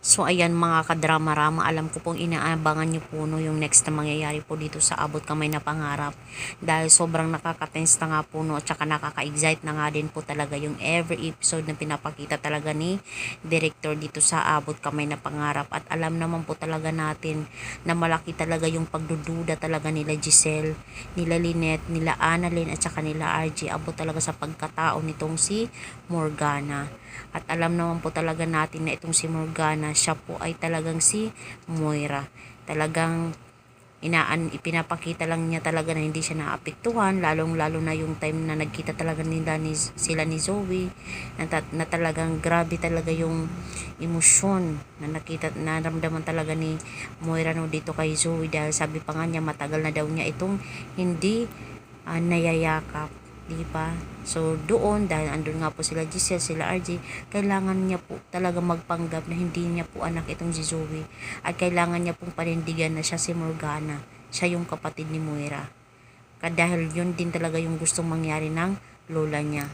So ayan mga kadrama-rama, alam ko pong inaabangan nyo po no, yung next na mangyayari po dito sa Abot Kamay na Pangarap. Dahil sobrang nakaka-tense na nga po no, at saka nakaka-excite na nga din po talaga yung every episode na pinapakita talaga ni director dito sa Abot Kamay na Pangarap. At alam naman po talaga natin na malaki talaga yung pagdududa talaga nila Giselle, nila Lynette, nila Annalyn at saka nila RJ. Abot talaga sa pagkatao nitong si Morgana. At alam naman po talaga natin na itong si Morgana, siya po ay talagang si Moira. Talagang ipinapakita lang niya talaga na hindi siya naapektuhan, lalong lalo na yung time na nagkita talaga sila ni Zoe, na talagang grabe talaga yung emosyon na naramdaman talaga ni Moira no dito kay Zoe, dahil sabi pa nga niya matagal na daw niya itong hindi nayayakap, di ba? So doon, dahil andun nga po sila Giselle, sila RJ, kailangan niya po talaga magpanggap na hindi niya po anak itong si Zoe, at kailangan niya pong panindigan na siya si Morgana, siya yung kapatid ni Moira, dahil yun din talaga yung gustong mangyari ng lola niya.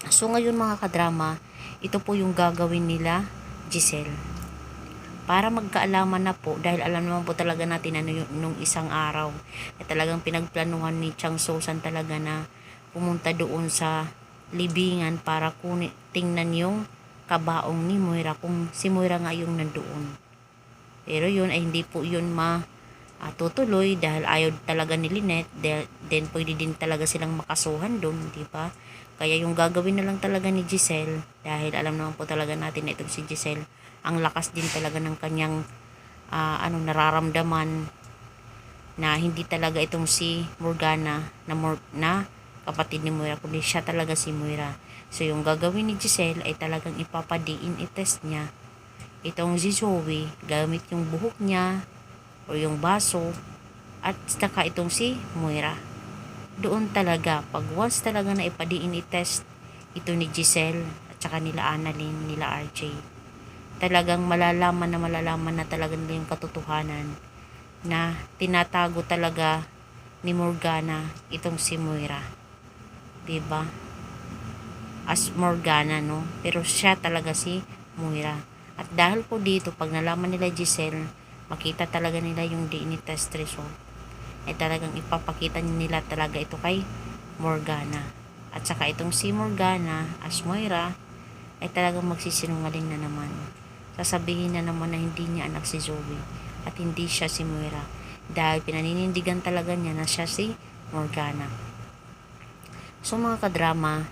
So ngayon mga kadrama, ito po yung gagawin nila Giselle para magkaalaman na po, dahil alam naman po talaga natin ano yung nung isang araw na talagang pinagplanuhan ni Chang Sosan talaga na pumunta doon sa libingan para tingnan yung kabaong ni Moira, kung si Moira nga yung nandoon. Pero yun ay hindi po yun tutuloy dahil ayaw talaga ni Lynette, then pwede din talaga silang makasuhan doon, di ba? Kaya yung gagawin na lang talaga ni Giselle, dahil alam naman po talaga natin na itong si Giselle, ang lakas din talaga ng kanyang nararamdaman, na hindi talaga itong si Morgana na kapatid ni Moira, kundi siya talaga si Moira. So yung gagawin ni Giselle ay talagang ipapadiin i-test niya itong si Zoe gamit yung buhok niya o yung baso, at saka itong si Moira. Doon talaga, pag once talaga na ipadiin i-test ito ni Giselle at saka nila Annalyn, nila RJ, talagang malalaman na talaga nila yung katotohanan na tinatago talaga ni Morgana itong si Moira, diba? As Morgana, no? Pero siya talaga si Moira. At dahil po dito, pag nalaman nila Giselle, makita talaga nila yung DNA test result, ay talagang ipapakita nila talaga ito kay Morgana. At saka itong si Morgana as Moira ay talagang magsisinungaling na naman. Sasabihin na naman na hindi niya anak si Zoe at hindi siya si Moira, dahil pinaninindigan talaga niya na siya si Morgana. So mga kadrama,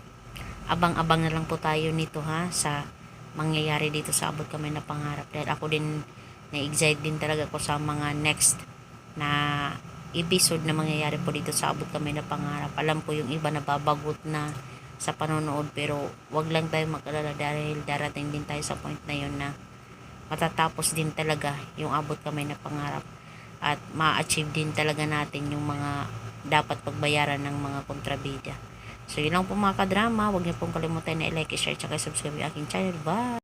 abang-abang na lang po tayo nito sa mangyayari dito sa Abot Kamay na Pangarap, dahil ako din na-excite din talaga ako sa mga next na episode na mangyayari po dito sa Abot Kamay na Pangarap. Alam ko yung iba nababagot na sa panonood, pero wag lang tayo mag-alala, dahil darating din tayo sa point na yun na matatapos din talaga yung Abot Kamay na Pangarap, at ma-achieve din talaga natin yung mga dapat pagbayaran ng mga kontrabida. So yun lang po mga kadrama, huwag niyo pong kalimutan na i-like, i-share, at subscribe yung aking channel. Bye!